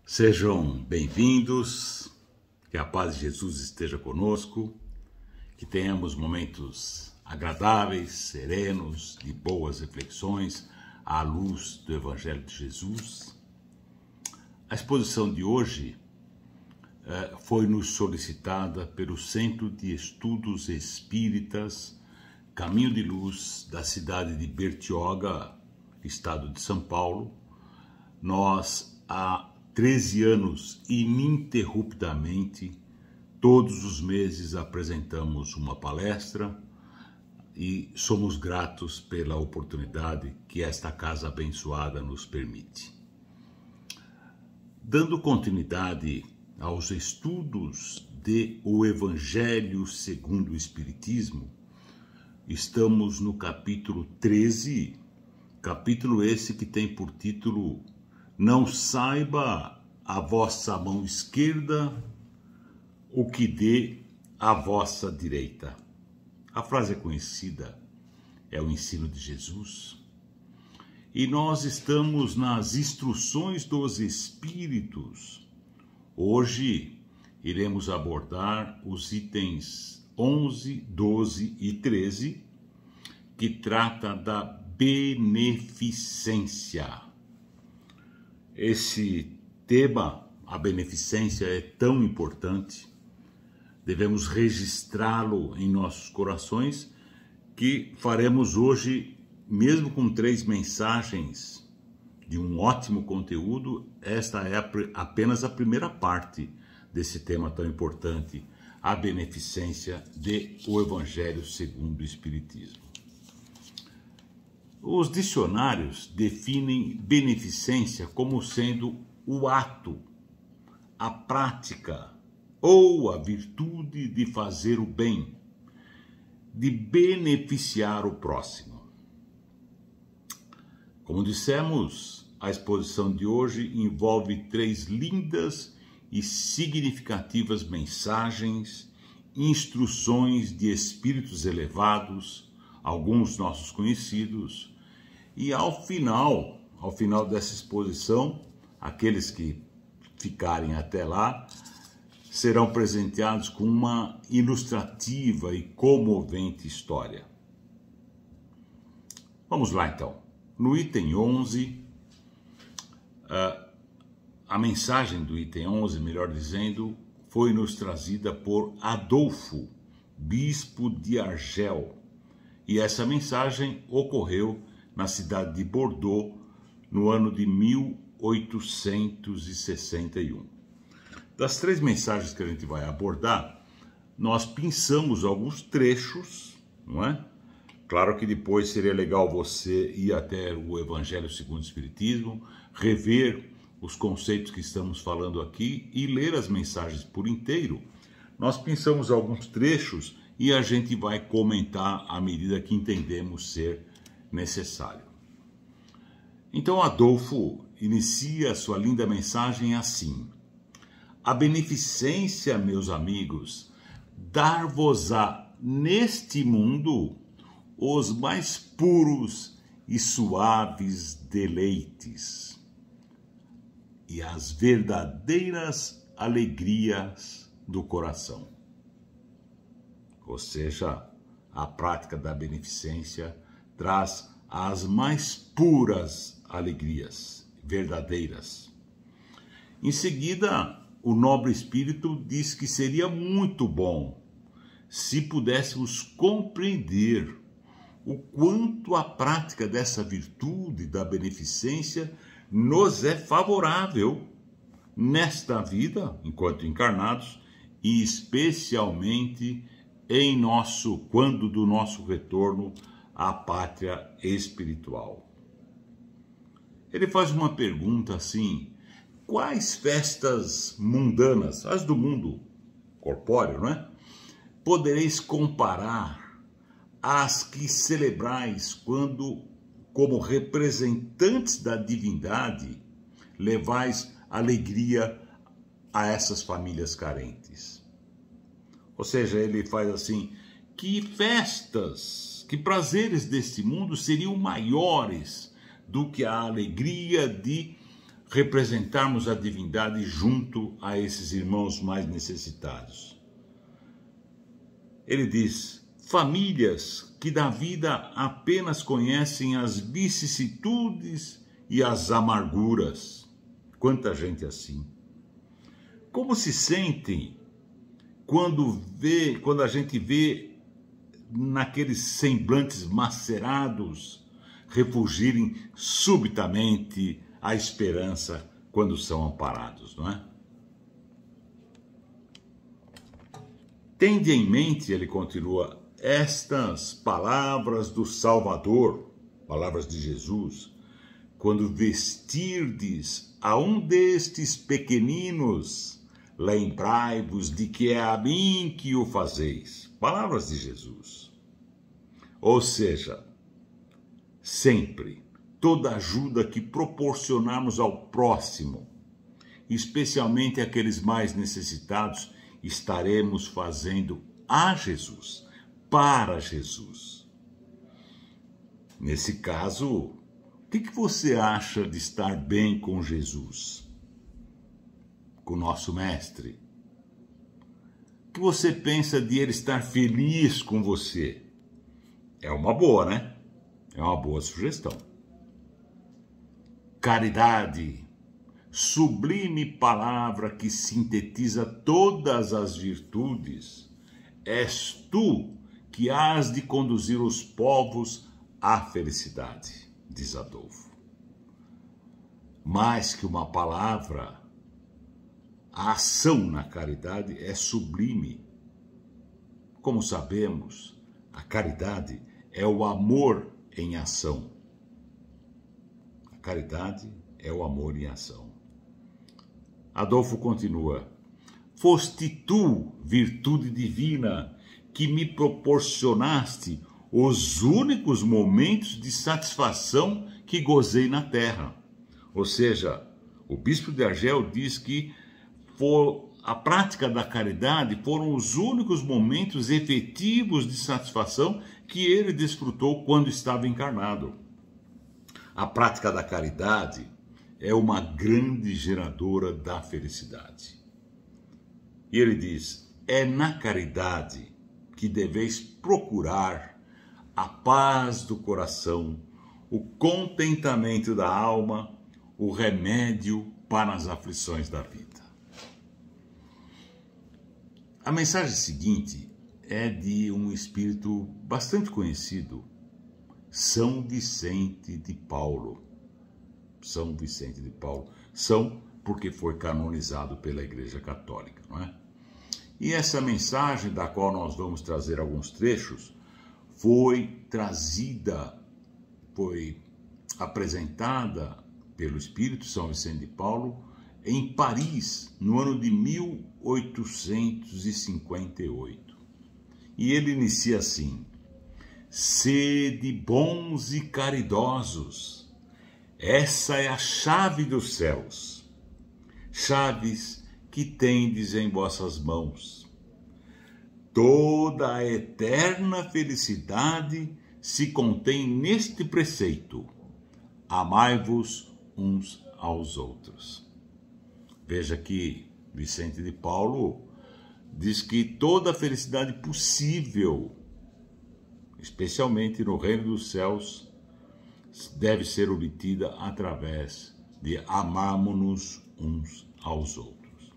Sejam bem-vindos, que a paz de Jesus esteja conosco, que tenhamos momentos agradáveis, serenos, de boas reflexões à luz do Evangelho de Jesus. A exposição de hoje foi nos solicitada pelo Centro de Estudos Espíritas Caminho de Luz da cidade de Bertioga, estado de São Paulo. Nós, há 13 anos, ininterruptamente, todos os meses apresentamos uma palestra e somos gratos pela oportunidade que esta casa abençoada nos permite. Dando continuidade aos estudos do Evangelho segundo o Espiritismo, estamos no capítulo 13, capítulo esse que tem por título Não saiba a vossa mão esquerda o que dê a vossa direita. A frase é conhecida, é o ensino de Jesus. E nós estamos nas instruções dos Espíritos. Hoje iremos abordar os itens 11, 12 e 13, que trata da beneficência. Esse tema, a beneficência, é tão importante, devemos registrá-lo em nossos corações, que faremos hoje, mesmo com 3 mensagens de um ótimo conteúdo, esta é apenas a primeira parte desse tema tão importante, a beneficência do Evangelho segundo o Espiritismo. Os dicionários definem beneficência como sendo o ato, a prática ou a virtude de fazer o bem, de beneficiar o próximo. Como dissemos, a exposição de hoje envolve 3 lindas e significativas mensagens, instruções de espíritos elevados, alguns nossos conhecidos. E ao final dessa exposição, aqueles que ficarem até lá serão presenteados com uma ilustrativa e comovente história. Vamos lá então. No item 11, a mensagem do item 11, melhor dizendo, foi nos trazida por Adolfo, bispo de Argel. E essa mensagem ocorreu na cidade de Bordeaux, no ano de 1861. Das 3 mensagens que a gente vai abordar, nós pensamos alguns trechos, não é? Claro que depois seria legal você ir até o Evangelho segundo o Espiritismo, rever os conceitos que estamos falando aqui e ler as mensagens por inteiro. Nós pensamos alguns trechos e a gente vai comentar à medida que entendemos ser necessário. Então Adolfo inicia sua linda mensagem assim: a beneficência, meus amigos, dar-vos-á neste mundo os mais puros e suaves deleites e as verdadeiras alegrias do coração. Ou seja, a prática da beneficência traz as mais puras alegrias verdadeiras. Em seguida, o nobre espírito diz que seria muito bom se pudéssemos compreender o quanto a prática dessa virtude da beneficência nos é favorável nesta vida, enquanto encarnados, e especialmente quando do nosso retorno à pátria espiritual. Ele faz uma pergunta assim: quais festas mundanas, as do mundo corpóreo, não é? Podereis comparar às que celebrais quando, como representantes da divindade, levais alegria a essas famílias carentes? Ou seja, ele faz assim: que festas, que prazeres deste mundo seriam maiores do que a alegria de representarmos a divindade junto a esses irmãos mais necessitados. Ele diz: famílias que da vida apenas conhecem as vicissitudes e as amarguras. Quanta gente assim. Como se sentem quando a gente vê naqueles semblantes macerados refugirem subitamente a esperança quando são amparados, não é? Tende em mente, ele continua, estas palavras do Salvador, palavras de Jesus, quando vestirdes a um destes pequeninos, lembrai-vos de que é a mim que o fazeis. Palavras de Jesus. Ou seja, sempre, toda ajuda que proporcionarmos ao próximo, especialmente aqueles mais necessitados, estaremos fazendo a Jesus, para Jesus. Nesse caso, o que você acha de estar bem com Jesus? Com o nosso Mestre? O que você pensa de ele estar feliz com você? É uma boa, né? É uma boa sugestão. Caridade, sublime palavra que sintetiza todas as virtudes, és tu que hás de conduzir os povos à felicidade, diz Adolfo. Mais que uma palavra, a ação na caridade é sublime. Como sabemos, a caridade é o amor em ação. A caridade é o amor em ação. Adolfo continua: foste tu, virtude divina, que me proporcionaste os únicos momentos de satisfação que gozei na terra. Ou seja, o bispo de Argel diz que a prática da caridade foram os únicos momentos efetivos de satisfação que ele desfrutou quando estava encarnado. A prática da caridade é uma grande geradora da felicidade. E ele diz: é na caridade que deveis procurar a paz do coração, o contentamento da alma, o remédio para as aflições da vida. A mensagem seguinte é de um espírito bastante conhecido, São Vicente de Paulo. São Vicente de Paulo. São porque foi canonizado pela Igreja Católica, não é? E essa mensagem, da qual nós vamos trazer alguns trechos, foi apresentada pelo Espírito São Vicente de Paulo em Paris, no ano de 1858. E ele inicia assim: sede bons e caridosos, essa é a chave dos céus, chaves que tendes em vossas mãos. Toda a eterna felicidade se contém neste preceito: amai-vos uns aos outros. Veja que Vicente de Paulo diz que toda a felicidade possível, especialmente no reino dos céus, deve ser obtida através de amarmos-nos uns aos outros.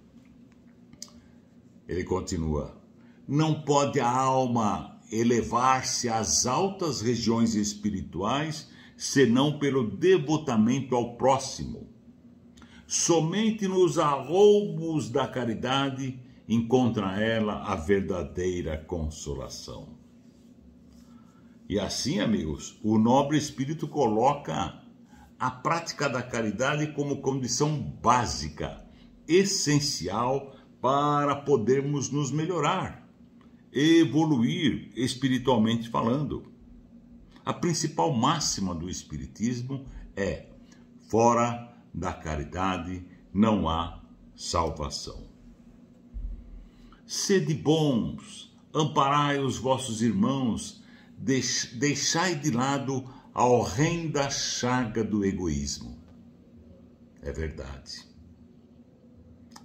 Ele continua: não pode a alma elevar-se às altas regiões espirituais senão pelo devotamento ao próximo. Somente nos arroubos da caridade encontra ela a verdadeira consolação. E assim, amigos, o nobre espírito coloca a prática da caridade como condição básica, essencial para podermos nos melhorar, evoluir espiritualmente falando. A principal máxima do espiritismo é: fora da caridade não há salvação. Sede bons, amparai os vossos irmãos, deixai de lado a horrenda chaga do egoísmo. é verdade.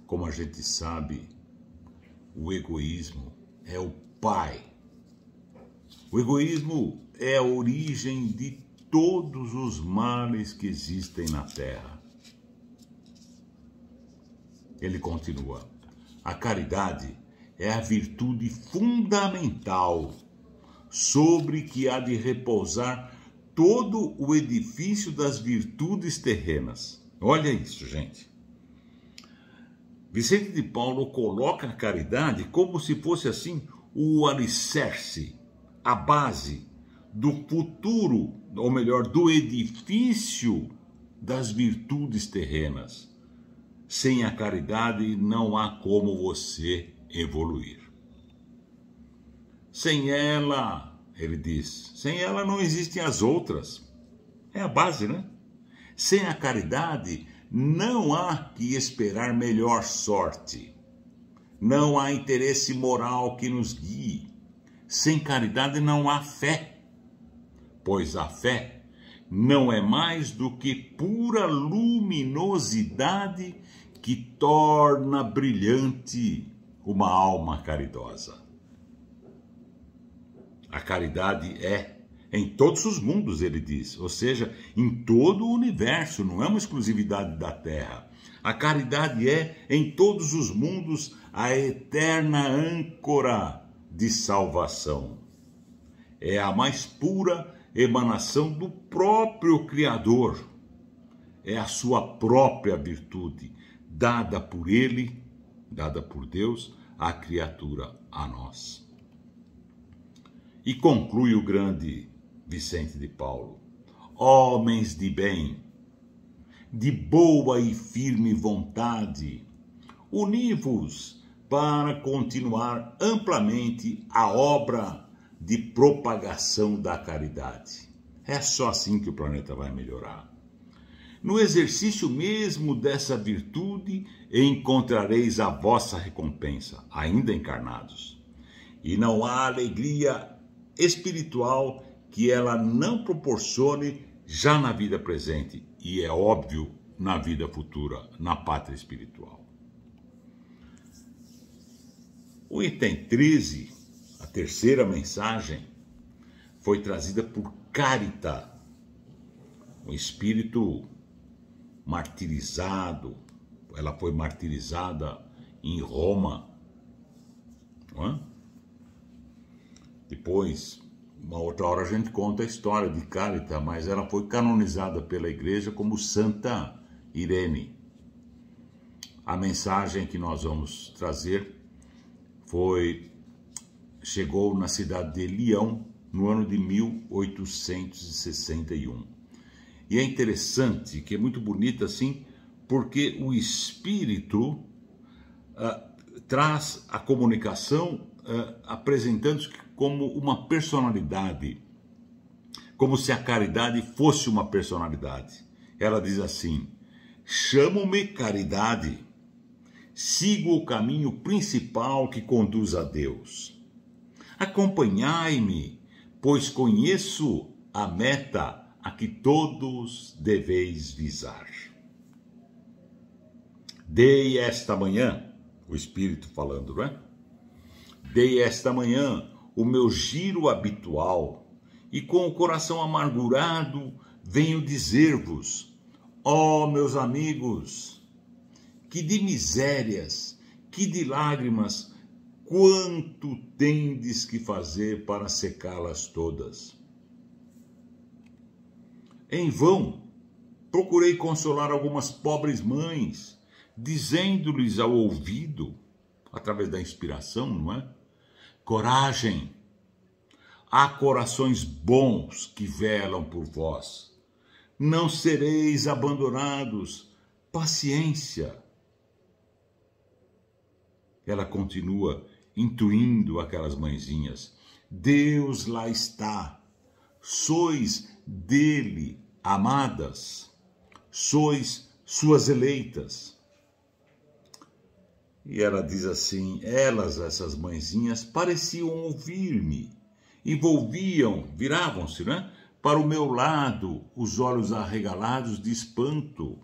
Como a gente sabe, o egoísmo é o pai. O egoísmo é a origem de todos os males que existem na Terra. Ele continua: a caridade é a virtude fundamental sobre que há de repousar todo o edifício das virtudes terrenas. Olha isso, gente. Vicente de Paulo coloca a caridade como se fosse assim o alicerce, a base do futuro, ou melhor, do edifício das virtudes terrenas. Sem a caridade não há como você evoluir. Sem ela, ele diz, sem ela não existem as outras. É a base, né? Sem a caridade não há que esperar melhor sorte. Não há interesse moral que nos guie. Sem caridade não há fé, pois a fé não é mais do que pura luminosidade que torna brilhante uma alma caridosa. A caridade é em todos os mundos, ele diz, ou seja, em todo o universo, não é uma exclusividade da Terra. A caridade é, em todos os mundos, a eterna âncora de salvação. É a mais pura emanação do próprio Criador. É a sua própria virtude, dada por Ele, dada por Deus, à criatura, a nós. E conclui o grande Vicente de Paulo: homens de bem, de boa e firme vontade, uni-vos para continuar amplamente a obra de propagação da caridade. É só assim que o planeta vai melhorar. No exercício mesmo dessa virtude encontrareis a vossa recompensa, ainda encarnados. E não há alegria espiritual que ela não proporcione já na vida presente e, é óbvio, na vida futura, na pátria espiritual. O item 13, a terceira mensagem, foi trazida por Carita, um espírito martirizado. Ela foi martirizada em Roma, não é? Depois, uma outra hora a gente conta a história de Carita, mas ela foi canonizada pela igreja como Santa Irene. A mensagem que nós vamos trazer chegou na cidade de Lyon no ano de 1861. E é interessante, que é muito bonita assim, porque o espírito traz a comunicação apresentando-se como uma personalidade, como se a caridade fosse uma personalidade. Ela diz assim: chamo-me caridade, sigo o caminho principal que conduz a Deus. Acompanhai-me, pois conheço a meta a que todos deveis visar. Dei esta manhã, o Espírito falando, não é? Dei esta manhã o meu giro habitual e com o coração amargurado venho dizer-vos, ó meus amigos, que de misérias, que de lágrimas, quanto tendes que fazer para secá-las todas? Em vão, procurei consolar algumas pobres mães, dizendo-lhes ao ouvido, através da inspiração, não é? Coragem, há corações bons que velam por vós. Não sereis abandonados, paciência. Ela continua intuindo aquelas mãezinhas. Deus lá está, sois dele amadas, sois suas eleitas. E ela diz assim, essas mãezinhas, pareciam ouvir-me, viravam-se, né, para o meu lado, os olhos arregalados de espanto.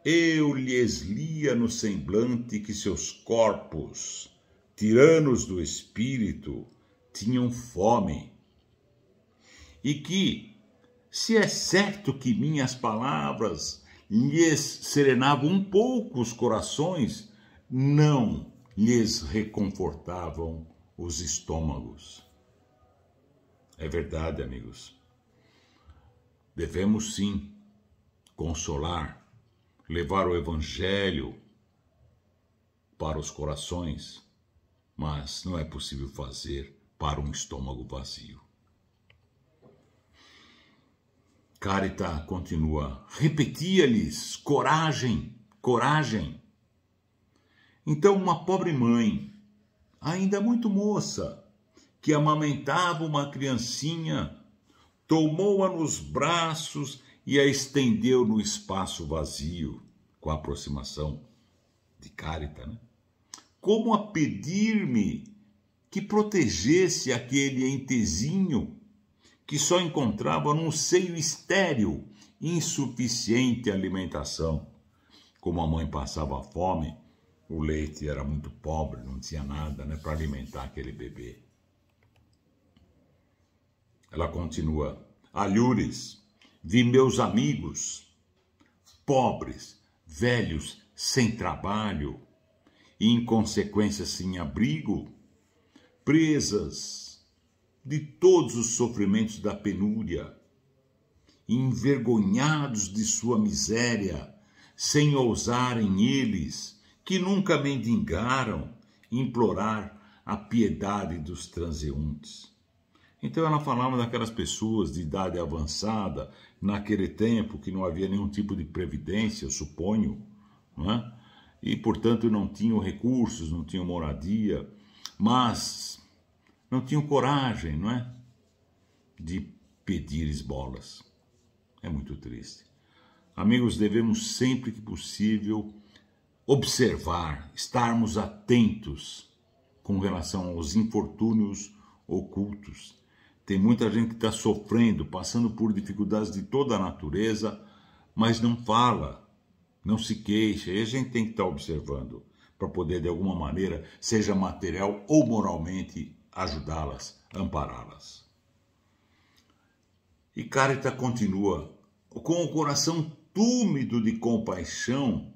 eu lhes lia no semblante que seus corpos, tiranos do espírito, tinham fome, e que, se é certo que minhas palavras lhes serenavam um pouco os corações, não lhes reconfortavam os estômagos. É verdade, amigos. Devemos sim consolar, levar o evangelho para os corações, mas não é possível fazer para um estômago vazio. Carita continua, repetia-lhes, coragem, coragem. Então uma pobre mãe, ainda muito moça, que amamentava uma criancinha, tomou-a nos braços e a estendeu no espaço vazio, com a aproximação de Carita, né? Como a pedir-me que protegesse aquele entezinho que só encontrava num seio estéril, insuficiente alimentação. Como a mãe passava fome, o leite era muito pobre, não tinha nada, né, para alimentar aquele bebê. Ela continua, alhures, vi meus amigos, pobres, velhos, sem trabalho, e em consequência sem abrigo, presas de todos os sofrimentos da penúria, envergonhados de sua miséria, sem ousarem eles, que nunca mendigaram, implorar a piedade dos transeuntes. Então ela falava daquelas pessoas de idade avançada, naquele tempo que não havia nenhum tipo de previdência, eu suponho, não é? E portanto não tinham recursos, não tinham moradia, mas não tinham coragem, não é? De pedir esmolas. É muito triste. Amigos, devemos sempre que possível observar, estarmos atentos com relação aos infortúnios ocultos. Tem muita gente que está sofrendo, passando por dificuldades de toda a natureza, mas não fala, não se queixa. E a gente tem que estar observando para poder, de alguma maneira, seja material ou moralmente, ajudá-las, ampará-las. E Carita continua, com o coração túmido de compaixão,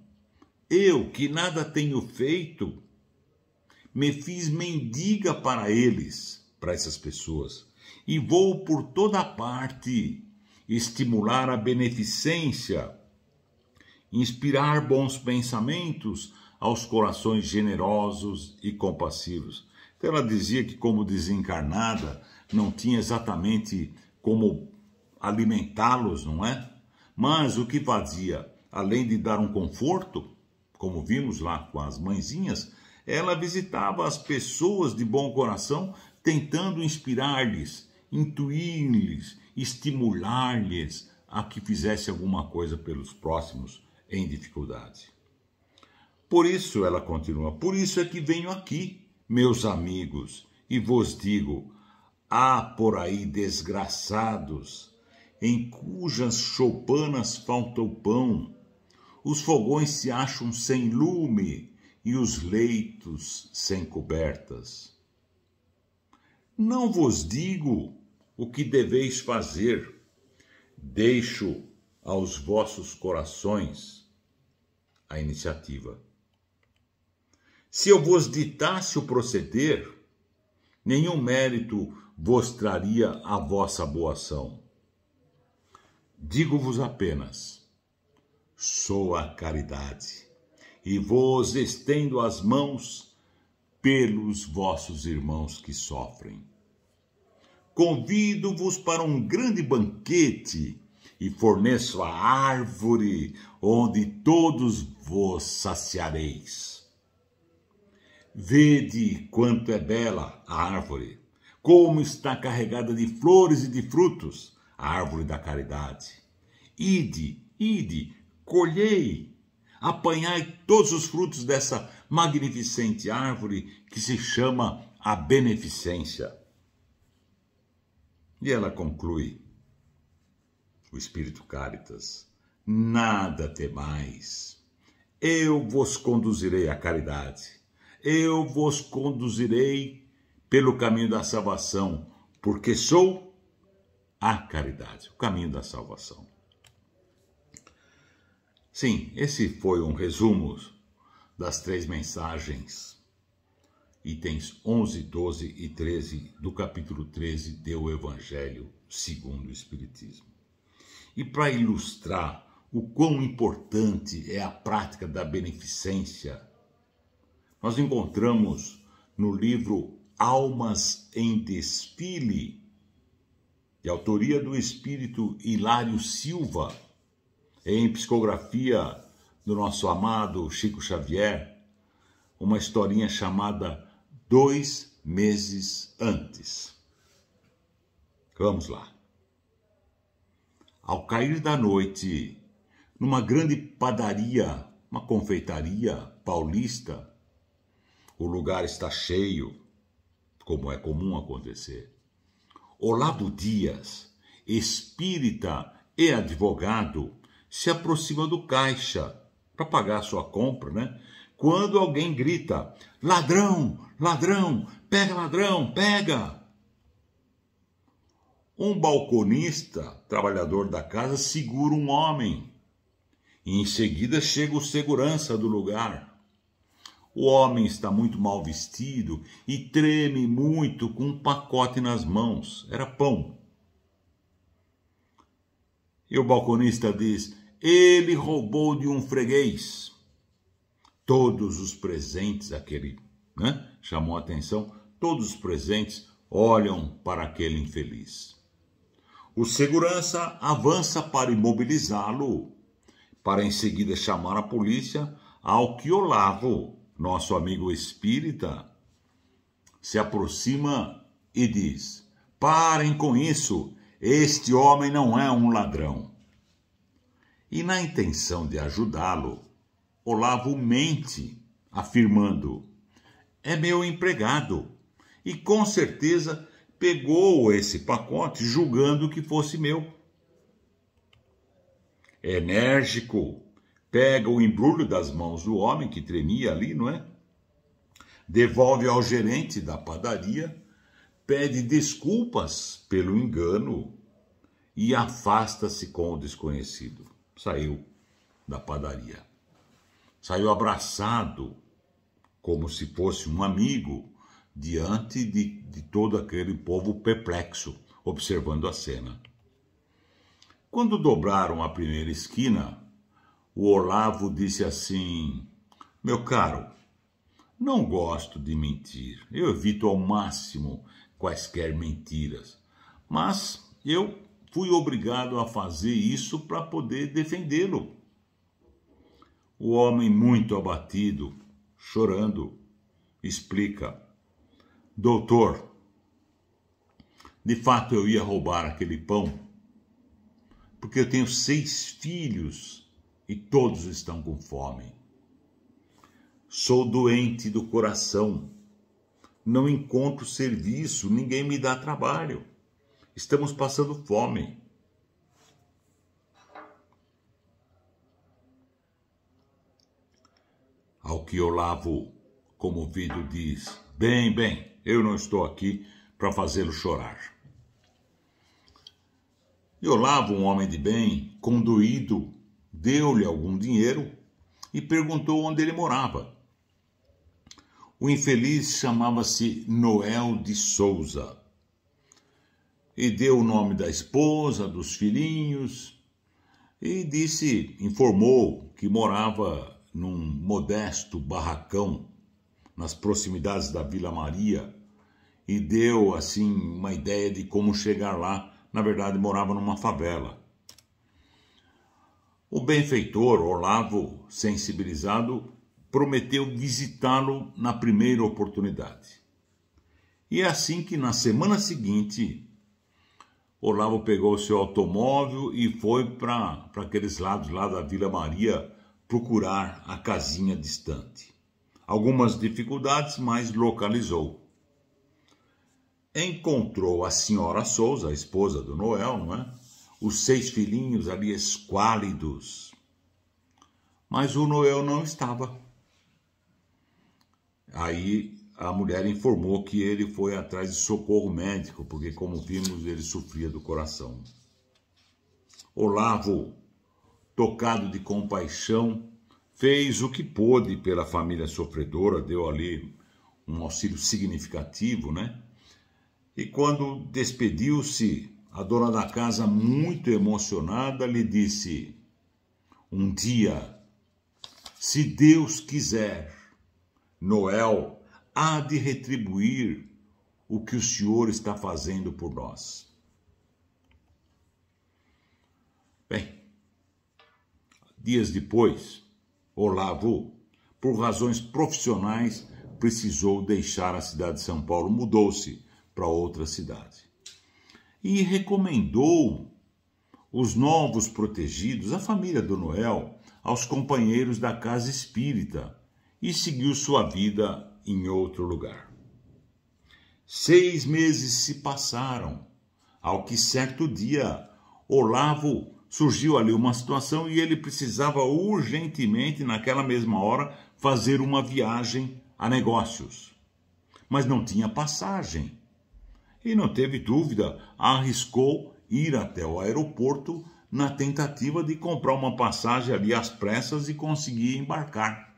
eu, que nada tenho feito, me fiz mendiga para eles, para essas pessoas, e vou por toda parte estimular a beneficência, inspirar bons pensamentos aos corações generosos e compassivos. Então ela dizia que, como desencarnada, não tinha exatamente como alimentá-los, não é? Mas o que fazia, além de dar um conforto, como vimos lá com as mãezinhas, ela visitava as pessoas de bom coração, tentando inspirar-lhes, intuir-lhes, estimular-lhes a que fizesse alguma coisa pelos próximos em dificuldade. Por isso, ela continua, por isso é que venho aqui, meus amigos, e vos digo, há por aí desgraçados, em cujas choupanas falta o pão, os fogões se acham sem lume e os leitos sem cobertas. Não vos digo o que deveis fazer, deixo aos vossos corações a iniciativa. Se eu vos ditasse o proceder, nenhum mérito vos traria a vossa boa ação. Digo-vos apenas, sou a caridade, e vos estendo as mãos pelos vossos irmãos que sofrem. Convido-vos para um grande banquete e forneço a árvore onde todos vos saciareis. Vede quanto é bela a árvore, como está carregada de flores e de frutos, a árvore da caridade. Ide, colhei, apanhai todos os frutos dessa magnificente árvore que se chama a beneficência. E ela conclui, o Espírito Caritas, nada temais, eu vos conduzirei à caridade. Eu vos conduzirei pelo caminho da salvação, porque sou a caridade, o caminho da salvação. Sim, esse foi um resumo das 3 mensagens, itens 11, 12 e 13 do capítulo 13 do Evangelho segundo o Espiritismo. E para ilustrar o quão importante é a prática da beneficência, nós encontramos no livro Almas em Desfile, de autoria do espírito Hilário Silva, em psicografia do nosso amado Chico Xavier, uma historinha chamada 2 meses antes. Vamos lá. Ao cair da noite, numa grande padaria, uma confeitaria paulista, o lugar está cheio, como é comum acontecer. Olavo Dias, espírita e advogado, se aproxima do caixa para pagar sua compra, né? Quando alguém grita: ladrão, ladrão, pega ladrão, pega! Um balconista, trabalhador da casa, segura um homem. E em seguida chega o segurança do lugar. O homem está muito mal vestido e treme muito com um pacote nas mãos. Era pão. E o balconista diz: ele roubou de um freguês. Todos os presentes, chamou a atenção, todos os presentes olham para aquele infeliz. O segurança avança para imobilizá-lo, para em seguida chamar a polícia, ao que Olavo, nosso amigo espírita, se aproxima e diz: parem com isso, este homem não é um ladrão. E na intenção de ajudá-lo, Olavo mente, afirmando: é meu empregado, e com certeza pegou esse pacote julgando que fosse meu. Enérgico, pega o embrulho das mãos do homem que tremia ali, não é? Devolve ao gerente da padaria, pede desculpas pelo engano e afasta-se com o desconhecido. Saiu da padaria. Saiu abraçado, como se fosse um amigo, diante de todo aquele povo perplexo, observando a cena. Quando dobraram a primeira esquina, o Olavo disse assim: meu caro, não gosto de mentir, eu evito ao máximo quaisquer mentiras, mas eu fui obrigado a fazer isso para poder defendê-lo. O homem, muito abatido, chorando, explica: doutor, de fato eu ia roubar aquele pão, porque eu tenho 6 filhos e todos estão com fome. Sou doente do coração, não encontro serviço, ninguém me dá trabalho. Estamos passando fome. Ao que Olavo, comovido, diz: bem, eu não estou aqui para fazê-lo chorar. E Olavo, um homem de bem, conduído, deu-lhe algum dinheiro e perguntou onde ele morava. O infeliz chamava-se Noel de Souza e deu o nome da esposa, dos filhinhos e informou que morava num modesto barracão nas proximidades da Vila Maria e deu assim uma ideia de como chegar lá. Na verdade, morava numa favela. O benfeitor Olavo, sensibilizado, prometeu visitá-lo na primeira oportunidade. E é assim que na semana seguinte, Olavo pegou seu automóvel e foi para aqueles lados lá da Vila Maria procurar a casinha distante. Algumas dificuldades, mas localizou. Encontrou a senhora Souza, a esposa do Noel, não é? Os 6 filhinhos ali esquálidos. mas o Noel não estava. Aí a mulher informou que ele foi atrás de socorro médico, porque, como vimos, ele sofria do coração. Olavo, tocado de compaixão, fez o que pôde pela família sofredora, deu ali um auxílio significativo, né? E quando despediu-se, a dona da casa, muito emocionada, lhe disse: um dia, se Deus quiser, Noel há de retribuir o que o senhor está fazendo por nós. Bem, dias depois, Olavo, por razões profissionais, precisou deixar a cidade de São Paulo, mudou-se para outra cidade. E recomendou os novos protegidos, a família do Noel, aos companheiros da casa espírita e seguiu sua vida em outro lugar. 6 meses se passaram, ao que certo dia Olavo surgiu ali uma situação e ele precisava urgentemente, naquela mesma hora, fazer uma viagem a negócios. Mas não tinha passagem. E não teve dúvida, arriscou ir até o aeroporto na tentativa de comprar uma passagem ali às pressas e conseguir embarcar.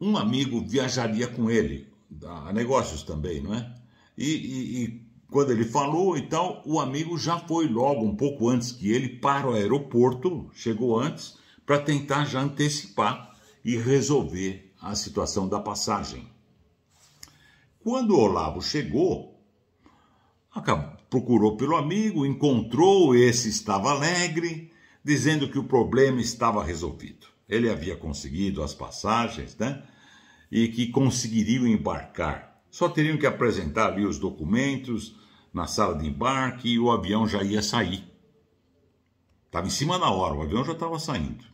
Um amigo viajaria com ele, a negócios também, não é? E quando ele falou e tal, o amigo já foi logo, um pouco antes que ele, para o aeroporto, chegou antes, para tentar já antecipar e resolver a situação da passagem. Quando o Olavo chegou, procurou pelo amigo, encontrou, esse estava alegre, dizendo que o problema estava resolvido. Ele havia conseguido as passagens, né? E que conseguiriam embarcar. Só teriam que apresentar ali os documentos na sala de embarque e o avião já ia sair. Estava em cima da hora, o avião já estava saindo.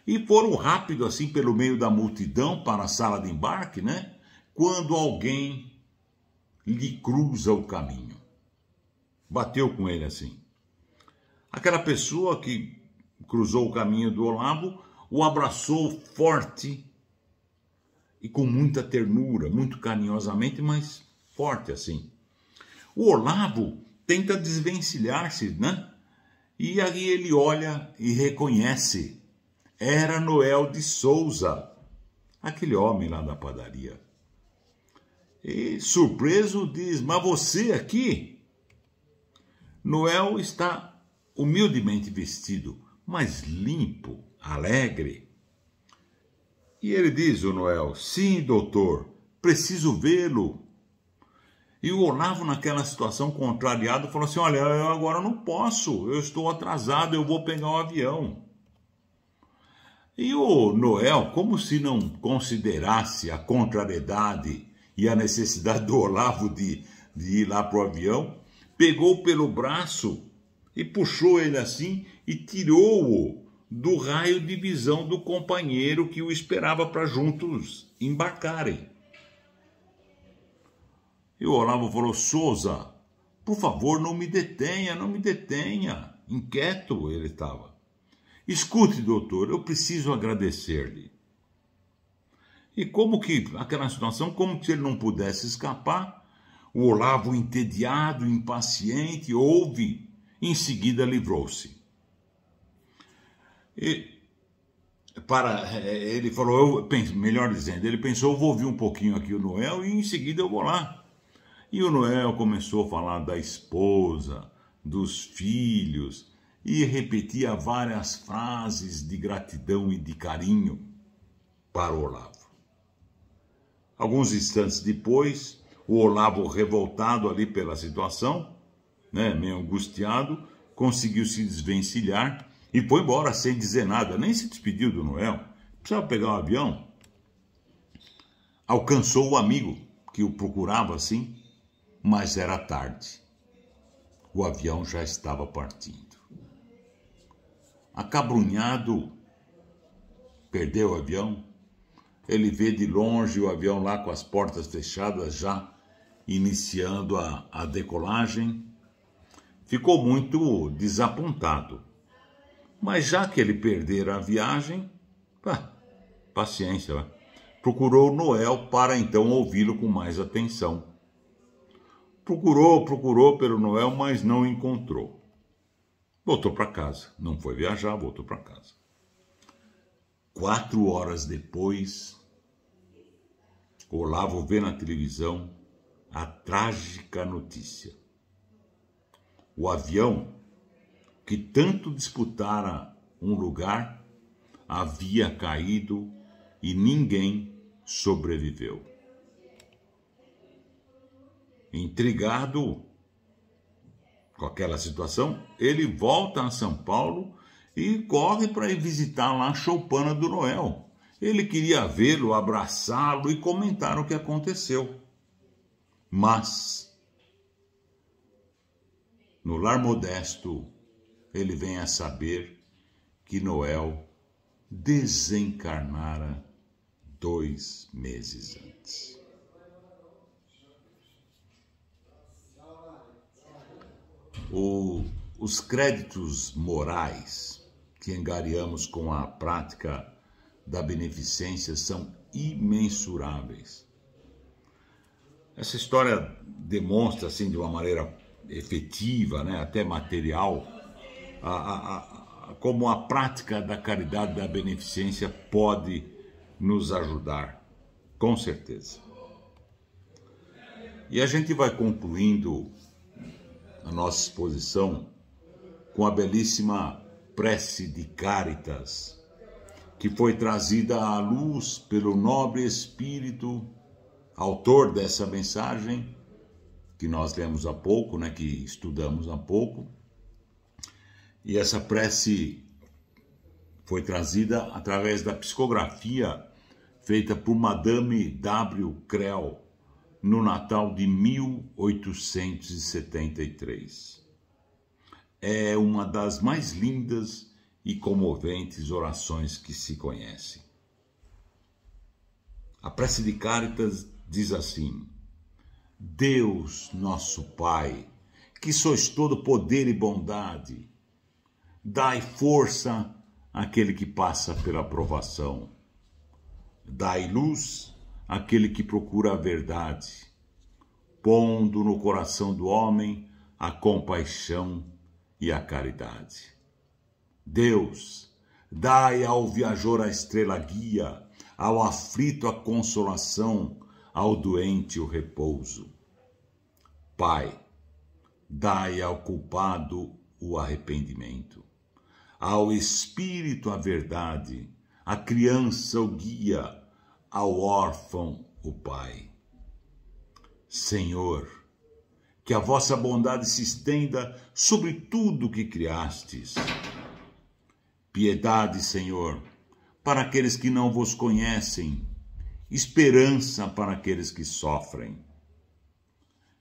E foram rápido assim pelo meio da multidão para a sala de embarque, né? Quando alguém lhe cruza o caminho. Bateu com ele assim. Aquela pessoa que cruzou o caminho do Olavo o abraçou forte e com muita ternura, muito carinhosamente, mas forte assim. O Olavo tenta desvencilhar-se, né? E aí ele olha e reconhece. Era Noel de Souza, aquele homem lá da padaria. E, surpreso, diz: mas você aqui? Noel está humildemente vestido, mas limpo, alegre. E ele diz, o Noel: sim, doutor, preciso vê-lo. E o Olavo, naquela situação, contrariado, falou assim: olha, eu agora não posso, eu estou atrasado, eu vou pegar o avião. E o Noel, como se não considerasse a contrariedade e a necessidade do Olavo de ir lá para o avião, pegou pelo braço e puxou ele assim e tirou-o do raio de visão do companheiro que o esperava para juntos embarcarem. E o Olavo falou: Souza, por favor, não me detenha, não me detenha. Inquieto ele estava. Escute, doutor, eu preciso agradecer-lhe. E como que, aquela situação, como se ele não pudesse escapar, o Olavo, entediado, impaciente, ouve, em seguida livrou-se. Ele falou, melhor dizendo, ele pensou: eu vou ouvir um pouquinho aqui o Noel e em seguida eu vou lá. E o Noel começou a falar da esposa, dos filhos, e repetia várias frases de gratidão e de carinho para o Olavo. Alguns instantes depois, o Olavo, revoltado ali pela situação, né, meio angustiado, conseguiu se desvencilhar e foi embora sem dizer nada, nem se despediu do Noel. Precisava pegar um avião. Alcançou o amigo que o procurava assim, mas era tarde. O avião já estava partindo. Acabrunhado, perdeu o avião. Ele vê de longe o avião lá com as portas fechadas, já iniciando a decolagem. Ficou muito desapontado. Mas já que ele perdera a viagem, paciência, procurou Noel para então ouvi-lo com mais atenção. Procurou pelo Noel, mas não encontrou. Voltou para casa. Não foi viajar, voltou para casa. 4 horas depois, Olavo vê na televisão a trágica notícia. O avião, que tanto disputara um lugar, havia caído e ninguém sobreviveu. Intrigado com aquela situação, ele volta a São Paulo e corre para ir visitar lá a choupana do Noel. Ele queria vê-lo, abraçá-lo e comentar o que aconteceu. Mas, no lar modesto, ele vem a saber que Noel desencarnara 2 meses antes. Os créditos morais que angariamos com a prática da beneficência são imensuráveis. Essa história demonstra, assim, de uma maneira efetiva, né, até material, como a prática da caridade, da beneficência pode nos ajudar, com certeza. E a gente vai concluindo a nossa exposição com a belíssima prece de Cáritas, que foi trazida à luz pelo nobre espírito, autor dessa mensagem, que nós lemos há pouco, né, que estudamos há pouco. E essa prece foi trazida através da psicografia feita por Madame W. Creel no Natal de 1873. É uma das mais lindas e comoventes orações que se conhecem. A prece de Cáritas diz assim: Deus, nosso Pai, que sois todo poder e bondade, dai força àquele que passa pela provação. Dai luz àquele que procura a verdade, pondo no coração do homem a compaixão e a caridade. Deus, dai ao viajor a estrela guia, ao aflito a consolação, ao doente o repouso. Pai, dai ao culpado o arrependimento, ao espírito a verdade, à criança o guia, ao órfão o pai. Senhor, que a vossa bondade se estenda sobre tudo que criastes. Piedade, Senhor, para aqueles que não vos conhecem, esperança para aqueles que sofrem.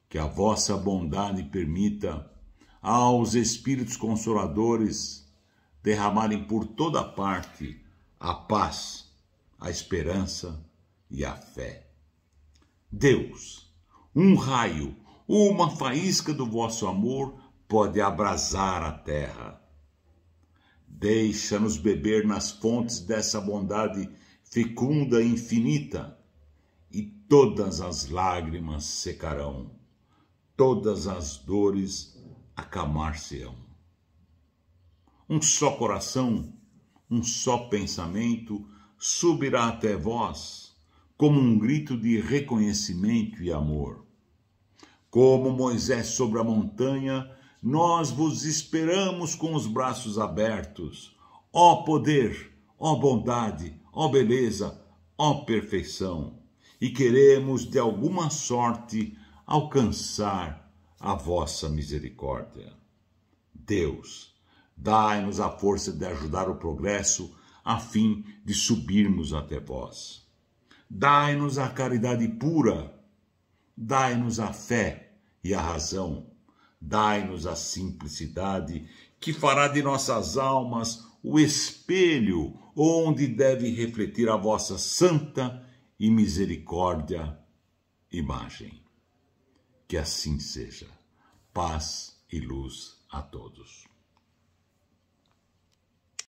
Que a vossa bondade permita aos Espíritos Consoladores derramarem por toda parte a paz, a esperança e a fé. Deus, um raio, uma faísca do vosso amor pode abrasar a terra. Deixa-nos beber nas fontes dessa bondade fecunda e infinita, e todas as lágrimas secarão, todas as dores acalmar-se-ão. Um só coração, um só pensamento subirá até vós, como um grito de reconhecimento e amor. Como Moisés sobre a montanha, nós vos esperamos com os braços abertos. Ó poder, ó bondade, ó beleza, ó perfeição. E queremos de alguma sorte alcançar a vossa misericórdia. Deus, dai-nos a força de ajudar o progresso a fim de subirmos até vós. Dai-nos a caridade pura, dai-nos a fé e a razão, dai-nos a simplicidade que fará de nossas almas o espelho onde deve refletir a vossa santa e misericórdia imagem. Que assim seja. Paz e luz a todos.